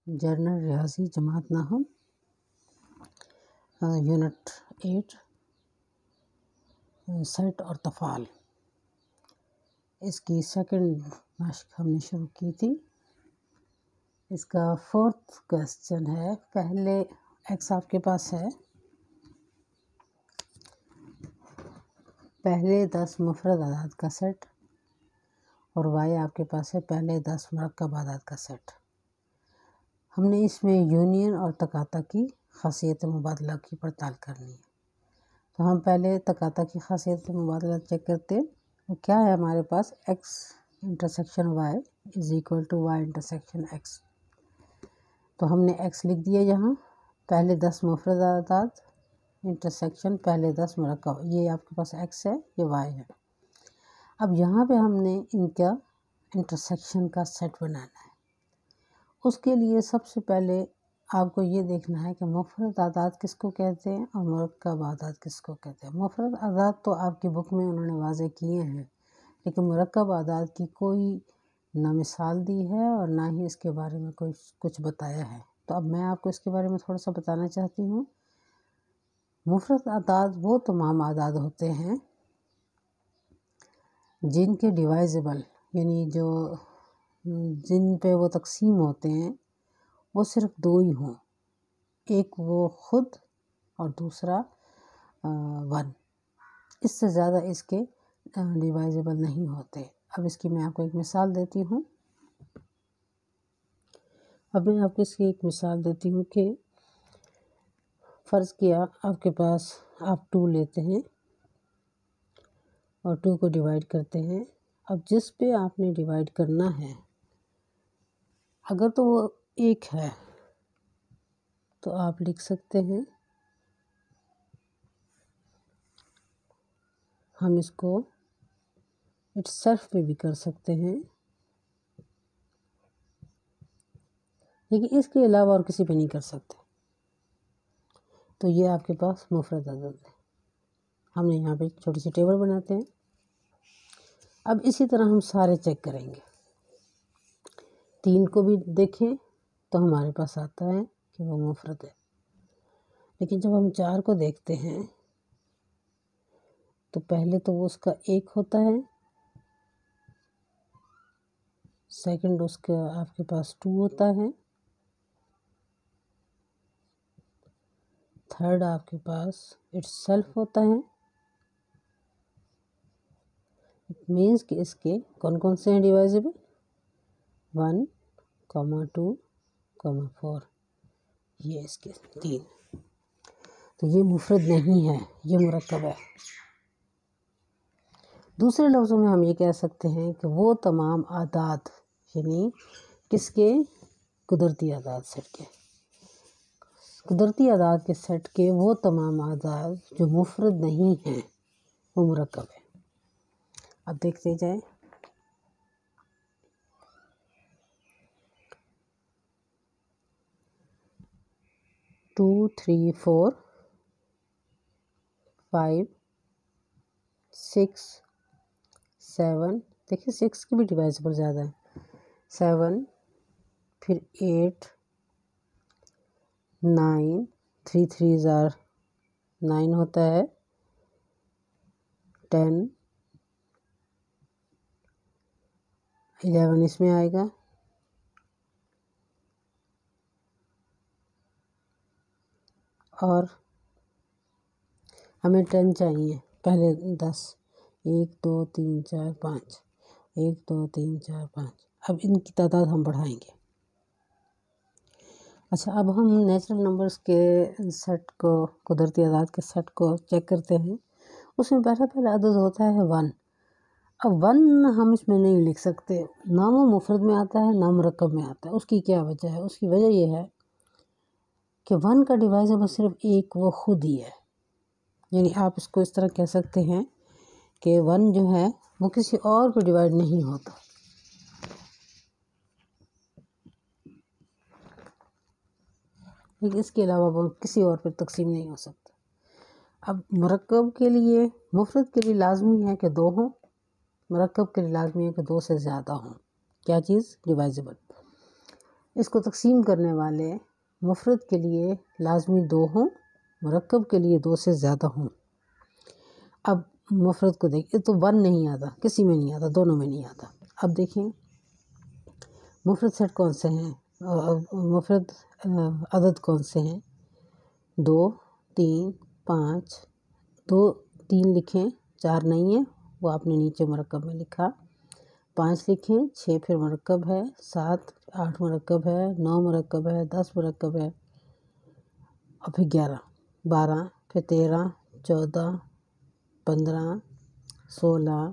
General ریاضی جماعت نحو یونٹ 8 سیٹ اور تفعال، اس کی سیکنڈ مشق ہم نے شروع کی تھی۔ اس کا 4th کویسچن ہے، پہلے ایکس آپ کے پاس ہے، پہلے 10 مفرد اعداد کا سیٹ، اور وائی آپ کے پاس ہے پہلے 10 مرکب اعداد کا سیٹ۔ ہم نے اس میں یونین اور تکاتا کی خاصیت مبادلہ کی پڑتال کرنی ہے۔ تو ہم پہلے تکاتا کی خاصیت مبادلہ چیک کرتے ہیں۔ وہ کیا ہے ہمارے پاس، X intersection Y is equal to Y intersection X. تو ہم نے ایکس لکھ دیا یہاں، پہلے 10 مفرد اعداد انٹرسیکشن پہلے 10 مرکب، یہ آپ کے پاس ایکس ہے، یہ وائی ہے۔ اب یہاں پہ ہم نے ان کا انٹرسیکشن کا سیٹ بنانا ہے۔ اس کے لیے سب سے پہلے آپ کو یہ دیکھنا ہے کہ مفرد اعداد کس کو کہتے ہیں اور مرکب اعداد کس کو کہتے ہیں۔ مفرد اعداد تو آپ کی بک میں انہوں نے واضح کیے ہیں، لیکن مرکب اعداد کی کوئی نہ مثال دی ہے اور نہ ہی اس کے بارے میں کوئی کچھ بتایا ہے۔ تو اب میں آپ کو اس کے بارے میں تھوڑا سا بتانا چاہتی ہوں۔ مفرد اعداد وہ تمام اعداد ہوتے ہیں جن کے ڈیوائزیبل، یعنی جن پہ وہ تقسیم ہوتے ہیں، وہ صرف 2 ہی ہوں، ایک وہ خود اور دوسرا 1۔ اس سے زیادہ اس کے ڈیوائزیبل نہیں ہوتے۔ اب اس کی میں آپ کو ایک مثال دیتی ہوں۔ اس کی ایک مثال دیتی ہوں کہ فرض کیا آپ کے پاس آپ 2 لیتے ہیں اور 2 کو ڈیوائڈ کرتے ہیں۔ اب جس پہ آپ نے ڈیوائڈ کرنا ہے، اگر تو وہ 1 ہے تو آپ لکھ سکتے ہیں، ہم اس کو اٹس سیلف پہ بھی کر سکتے ہیں، لیکن اس کے علاوہ اور کسی پہ نہیں کر سکتے۔ تو یہ آپ کے پاس مفرد عدد ہے۔ ہم نے یہاں پہ چھوٹی سی ٹیبل بناتے ہیں۔ اب اسی طرح ہم سارے چیک کریں گے۔ 3 کو بھی دیکھیں تو ہمارے پاس آتا ہے کہ وہ مفرد ہے، لیکن جب ہم 4 کو دیکھتے ہیں تو پہلے تو وہ اس کا 1 ہوتا ہے، سیکنڈ اس کا آپ کے پاس 2 ہوتا ہے، تھرڈ آپ کے پاس اٹس سیلف ہوتا ہے۔ اٹ مینس کہ اس کے کون کون سے ہیں ڈیوائزیبل، 1, 2, 4، یہ اس کے 3۔ تو یہ مفرد نہیں ہے، یہ مرکب ہے۔ دوسرے لفظوں میں ہم یہ کہہ سکتے ہیں کہ وہ تمام اعداد، یعنی کس کے، قدرتی اعداد سیٹ کے، قدرتی اعداد کے سیٹ کے وہ تمام اعداد جو مفرد نہیں ہیں، وہ مرکب ہے۔ اب دیکھتے جائیں۔ 2, 3, 4، 5، 6، 7، دیکھیں 6 کی بھی ڈیوائزیبل زیادہ ہے، 7، پھر 8، 9، 3 3s are 9 ہوتا ہے، 10، 11 اس میں آئے گا، اور ہمیں 10 چاہیے، پہلے 10، 1 2 3 4 5، 1 2 3 4 5۔ اب ان کی تعداد ہم بڑھائیں گے۔ اچھا، اب ہم نیچرل نمبرز کے سیٹ کو، قدرتی اعداد کے سیٹ کو چیک کرتے ہیں۔ اس میں پہلا عدد ہوتا ہے 1۔ اب 1 ہم اس میں نہیں لکھ سکتے، نہ وہ مفرد میں آتا ہے نہ مرکب میں آتا ہے۔ اس کی کیا وجہ ہے؟ اس کی وجہ یہ ہے کہ 1 کا ڈیوائزیبل صرف 1 وہ خود ہی ہے، یعنی آپ اس کو اس طرح کہہ سکتے ہیں کہ 1 جو ہے وہ کسی اور پہ ڈیوائڈ نہیں ہوتا۔ لیکن اس کے علاوہ وہ کسی اور پہ تقسیم نہیں ہو سکتا۔ اب مرکب کے لیے، مفرد کے لیے لازمی ہے کہ 2 ہوں، مرکب کے لیے لازمی ہے کہ 2 سے زیادہ ہوں۔ کیا چیز؟ ڈیوائزیبل۔ اس کو تقسیم کرنے والے مفرد کے لیے لازمی 2 ہوں، مرکب کے لیے 2 سے زیادہ ہوں۔ اب مفرد کو دیکھیں تو 1 نہیں آتا، کسی میں نہیں آتا، دونوں میں نہیں آتا۔ اب دیکھیں مفرد سیٹ کون سے ہیں، مفرد عدد کون سے ہیں؟ 2 3 5، 2 3 لکھیں، 4 نہیں ہے وہ آپ نے نیچے مرکب میں لکھا، 5 لکھیں، 6 پھر مرکب ہے، 7 8 مرکب ہے، 9 مرکب ہے، 10 مرکب ہے، اور پھر 11 12 پھر 13 14 15 16۔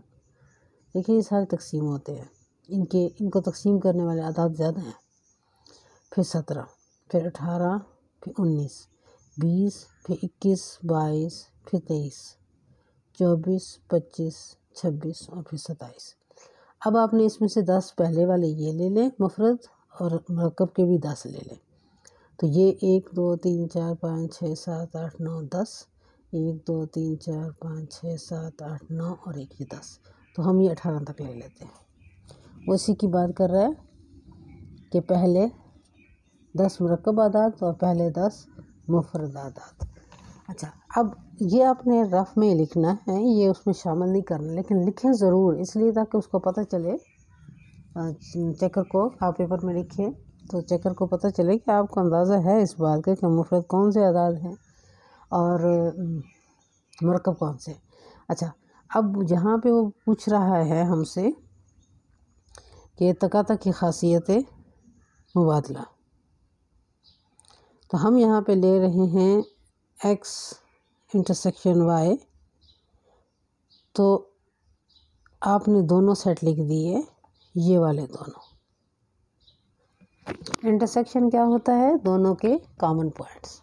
دیکھیں یہ سارے تقسیم ہوتے ہیں، ان کو تقسیم کرنے والے اعداد زیادہ ہیں۔ پھر 17 پھر 18 پھر 19 20 پھر 21 22 پھر 23 24 25 26 اور پھر 27۔ اب آپ نے اس میں سے 10 پہلے والے یہ لے لیں مفرد، اور مرکب کے بھی 10 لے لیں، تو یہ 1 2 3 4 5 6 7 8 9 10، 1 2 3 4 5 6 7 8 9 اور ایک یہ 10، تو ہم یہ 18 تک لے لیتے ہیں۔ وہ اسی کی بات کر رہا ہے کہ پہلے 10 مرکب اعداد اور پہلے 10 مفرد اعداد۔ اچھا، اب یہ آپ نے رف میں لکھنا ہے، یہ اس میں شامل نہیں کرنا، لیکن لکھیں ضرور، اس لیے تاکہ اس کو پتہ چلے، چیکر کو آپ پیپر میں لکھیں تو چیکر کو پتہ چلے کہ آپ کو اندازہ ہے اس بات کا کہ مفرد کون سے اعداد ہیں اور مرکب کون سے۔ اچھا، اب جہاں پہ وہ پوچھ رہا ہے ہم سے کہ تقاطع کی خاصیت مبادلہ، تو ہم یہاں پہ لے رہے ہیں x انٹرسیکشن y، تو آپ نے دونوں سیٹ لکھ دیے، یہ والے دونوں۔ انٹرسیکشن کیا ہوتا ہے؟ دونوں کے کامن پوائنٹس۔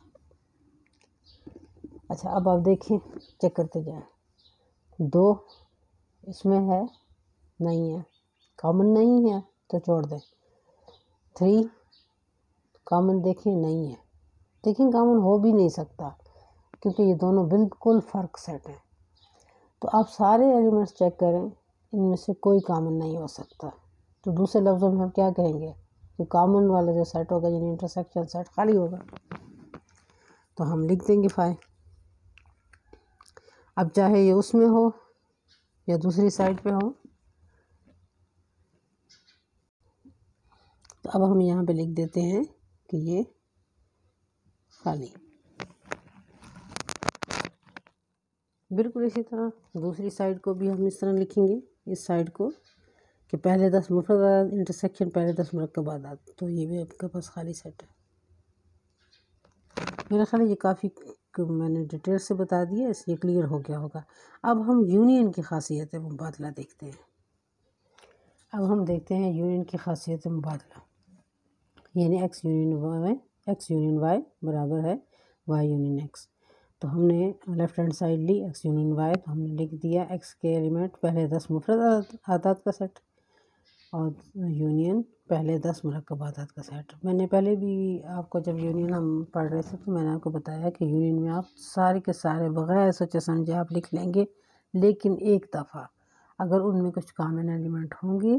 اچھا، اب آپ دیکھیں، چیک کرتے جائیں، 2 اس میں ہے نہیں ہے، کامن نہیں ہے تو چھوڑ دیں۔ 3 کامن دیکھیں نہیں ہے، دیکھیں کامن ہو بھی نہیں سکتا کیونکہ یہ دونوں بالکل فرق سیٹ ہیں، تو آپ سارے ایلیمنٹس چیک کریں، ان میں سے کوئی کامن نہیں ہو سکتا، تو دوسرے لفظوں میں ہم کیا کہیں گے کہ کامن والا جو سیٹ ہوگا یعنی انٹرسیکشن سیٹ خالی ہوگا، تو ہم لکھ دیں گے 5۔ اب چاہے یہ اس میں ہو یا دوسری سائڈ پہ ہو، تو اب ہم یہاں پہ لکھ دیتے ہیں کہ یہ خالی۔ بالکل اسی طرح دوسری سائڈ کو بھی ہم اس طرح لکھیں گے، اس سائڈ کو کہ پہلے 10 مفرد اعداد انٹرسیکشن پہلے 10 مرکب اعداد، تو یہ بھی آپ کے پاس خالی سیٹ ہے۔ میرا خیال ہے یہ کافی میں نے ڈیٹیل سے بتا دیا، اس لیے کلیئر ہو گیا ہوگا۔ اب ہم یونین کی خاصیت مبادلہ دیکھتے ہیں۔ اب ہم دیکھتے ہیں یونین کی خاصیت مبادلہ، یعنی x یونین y برابر ہے y یونین x، تو ہم نے لیفٹ ہینڈ سائڈ لی x یونین y، تو ہم نے لکھ دیا x کے ایلیمنٹ پہلے 10 مفرد اعداد کا سیٹ اور یونین پہلے 10 مرکب اعداد کا سیٹ۔ میں نے پہلے بھی آپ کو جب یونین ہم پڑھ رہے تھے تو میں نے آپ کو بتایا کہ یونین میں آپ سارے کے سارے بغیر سوچے سمجھے آپ لکھ لیں گے، لیکن ایک دفعہ اگر ان میں کچھ کامن ایلیمنٹ ہوں گے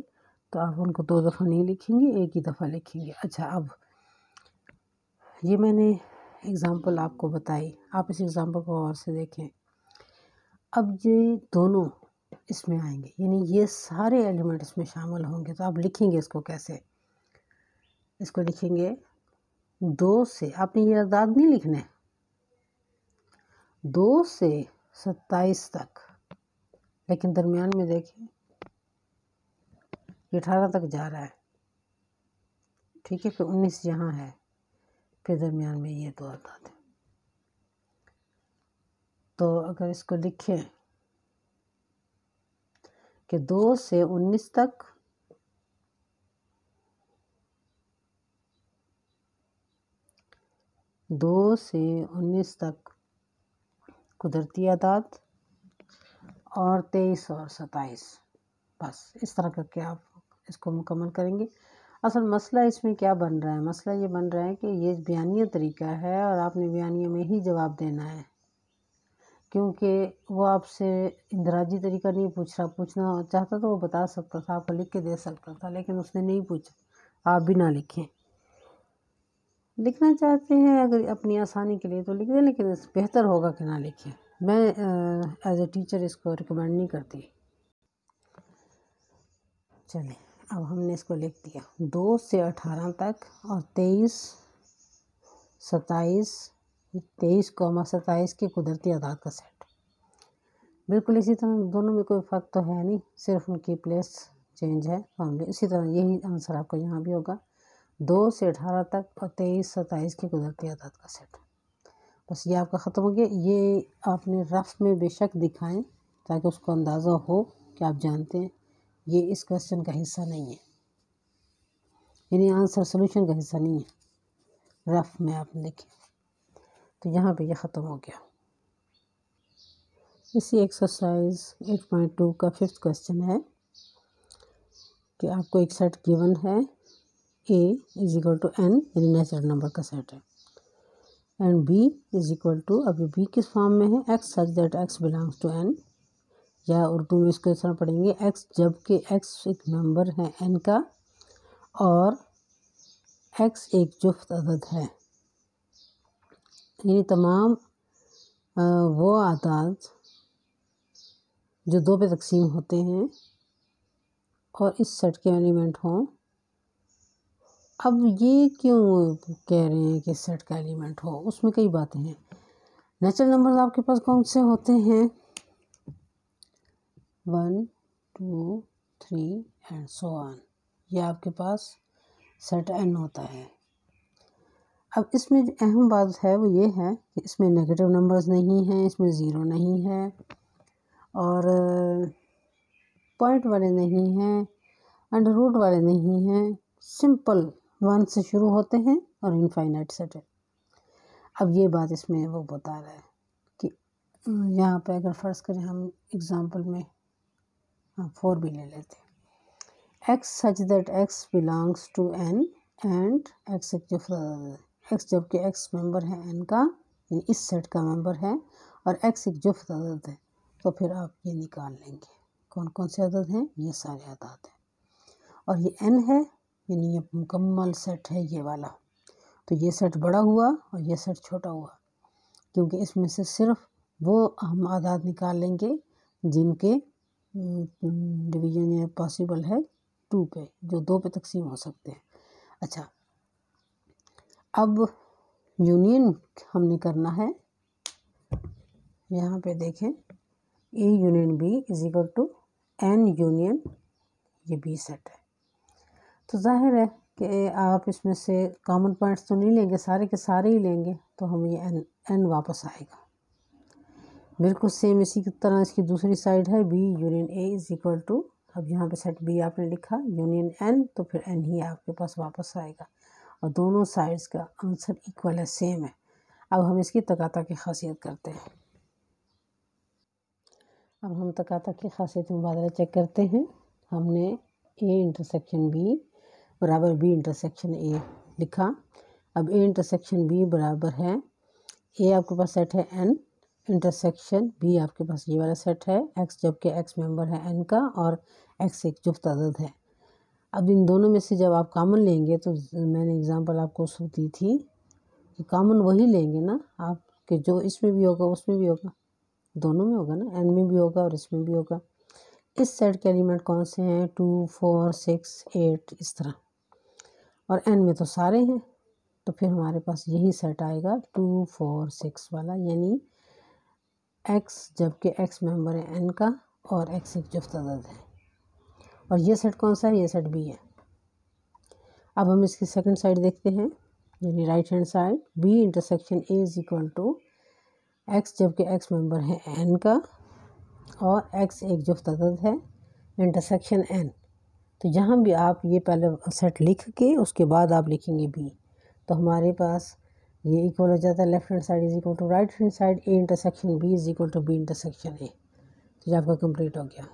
تو آپ ان کو 2 دفعہ نہیں لکھیں گے، ایک ہی دفعہ لکھیں گے۔ اچھا، اب یہ میں نے اگزامپل آپ کو بتائی، آپ اس اگزامپل کو غور سے دیکھیں۔ اب یہ دونوں اس میں آئیں گے، یعنی یہ سارے ایلیمنٹ اس میں شامل ہوں گے، تو آپ لکھیں گے اس کو کیسے؟ اس کو لکھیں گے 2 سے، آپ نے یہ اعداد نہیں لکھنے، 2 سے 27 تک، لیکن درمیان میں دیکھیں یہ 18 تک جا رہا ہے، ٹھیک ہے، پھر 19 یہاں ہے، پھر درمیان میں یہ 2 اعداد ہیں، تو اگر اس کو لکھیں کہ 2 سے 19 تک قدرتی اعداد اور 23 اور 27، بس اس طرح کر کے آپ اس کو مکمل کریں گے۔ اصل مسئلہ اس میں کیا بن رہا ہے؟ مسئلہ یہ بن رہا ہے کہ یہ بیانیہ طریقہ ہے اور آپ نے بیانیہ میں ہی جواب دینا ہے، کیونکہ وہ آپ سے اندراجی طریقہ نہیں پوچھنا چاہتا تو وہ بتا سکتا تھا، آپ کو لکھ کے دے سکتا تھا، لیکن اس نے نہیں پوچھا، آپ بھی نہ لکھیں۔ لکھنا چاہتے ہیں اگر اپنی آسانی کے لیے تو لکھ دیں، لیکن بہتر ہوگا کہ نہ لکھیں. میں ایز اے ٹیچر اس کو ریکمینڈ نہیں کرتی. چلیں اب ہم نے اس کو لکھ دیا. 2 سے 18 تک اور 23 27 کے قدرتی اعداد کا سیٹ. بالکل اسی طرح دونوں میں کوئی فرق تو ہے نہیں، صرف ان کی پلیس چینج ہے. اسی طرح یہی آنسر آپ کا یہاں بھی ہوگا. 2 سے 18 تک اور 23 27 کے قدرتی اعداد کا سیٹ. بس یہ آپ کا ختم ہو گیا. یہ آپ نے رف میں بے شک دکھائیں تاکہ اس کو اندازہ ہو کہ آپ جانتے ہیں یہ اس کویسچن کا حصہ نہیں ہے، یعنی آنسر سولوشن کا حصہ نہیں ہے. رف میں آپ نے لکھیں. تو یہاں پہ یہ ختم ہو گیا. اسی ایکسرسائز 8.2 کا 5th کویسچن ہے کہ آپ کو ایک سیٹ گیون ہے A = n یعنی نیچرل نمبر کا سیٹ ہے، اینڈ B = اب یہ B کس فارم میں ہے، x such that x belongs to n، یا اردو میں اس کو اس طرح پڑھیں گے x جب کہ x ایک ممبر ہے n کا اور x ایک جفت عدد ہے. یعنی تمام وہ اعداد جو 2 پہ تقسیم ہوتے ہیں اور اس سیٹ کے ایلیمنٹ ہوں. اب یہ کیوں کہہ رہے ہیں کہ سیٹ کا ایلیمنٹ ہو، اس میں کئی باتیں ہیں. نیچرل نمبرز آپ کے پاس کون سے ہوتے ہیں، 1 2 3 اینڈ سو آن. یہ آپ کے پاس سیٹ n ہوتا ہے. اب اس میں جو اہم بات ہے وہ یہ ہے کہ اس میں نیگیٹو نمبرز نہیں ہیں، اس میں 0 نہیں ہے اور پوائنٹ والے نہیں ہیں، انڈر روٹ والے نہیں ہیں. سمپل 1 سے شروع ہوتے ہیں اور انفائنائٹ سیٹ ہے. اب یہ بات اس میں وہ بتا رہا ہے کہ یہاں پہ اگر فرض کریں ہم اگزامپل میں 4 بھی لے لیتے ہیں. x such that x belongs to n and x ایک جفت عدد ہے. x جب کہ x ممبر ہے n کا یعنی اس سیٹ کا ممبر ہے اور x ایک جفت عدد ہے، تو پھر آپ یہ نکال لیں گے کون کون سے عدد ہیں، یہ سارے اعداد ہیں. اور یہ n ہے یعنی یہ مکمل سیٹ ہے یہ والا. تو یہ سیٹ بڑا ہوا اور یہ سیٹ چھوٹا ہوا، کیونکہ اس میں سے صرف وہ ہم اعداد نکال لیں گے جن کے ڈویژن یہ پاسبل ہے 2 پہ، جو 2 پہ تقسیم ہو سکتے ہیں. اچھا اب یونین ہم نے کرنا ہے. یہاں پہ دیکھیں A union B = n union یہ B سیٹ ہے. تو ظاہر ہے کہ آپ اس میں سے کامن پوائنٹس تو نہیں لیں گے، سارے کے سارے ہی لیں گے تو ہمیں یہ n واپس آئے گا. بالکل سیم اسی کی طرح اس کی دوسری سائڈ ہے B یونین A = اب یہاں پہ سیٹ B آپ نے لکھا یونین n، تو پھر n ہی آپ کے پاس واپس آئے گا اور دونوں سائڈز کا آنسر ایکول ہے، سیم ہے. اب ہم اس کی تقاطع کی خاصیت کرتے ہیں. اب ہم تقاطع کی خاصیت مبادلہ چیک کرتے ہیں. ہم نے A انٹرسیکشن B برابر B انٹرسیکشن A لکھا. اب A انٹرسیکشن B برابر ہے A آپ کے پاس سیٹ ہے n انٹرسیکشن B آپ کے پاس یہ والا سیٹ ہے x جب کہ x ممبر ہے n کا اور x ایک جفت عدد ہے. اب ان دونوں میں سے جب آپ کامن لیں گے تو میں نے اگزامپل آپ کو دی تھی کہ کامن وہی لیں گے نا آپ کہ جو اس میں بھی ہوگا اس میں بھی ہوگا، دونوں میں ہوگا نا، n میں بھی ہوگا اور اس میں بھی ہوگا. اس سیٹ کے ایلیمنٹ کون سے ہیں، 2 4 6 8 اس طرح، اور n میں تو سارے ہیں. تو پھر ہمارے پاس یہی سیٹ آئے گا 2 4 6 والا، یعنی x جب کہ x ممبر ہے n کا اور x ایک جفت عدد ہے. اور یہ سیٹ کون سا ہے، یہ سیٹ B ہے. اب ہم اس کی سیکنڈ سائڈ دیکھتے ہیں، یعنی right hand side B intersection A = x جب کہ x ممبر ہے n کا اور x ایک جفت عدد ہے انٹرسیکشن n. تو یہاں بھی آپ یہ پہلے سیٹ لکھ کے اس کے بعد آپ لکھیں گے B، تو ہمارے پاس یہ ایکول ہو جاتا ہے left hand side right hand side A intersection B = B intersection A. تو یہ آپ کا کمپلیٹ ہو گیا.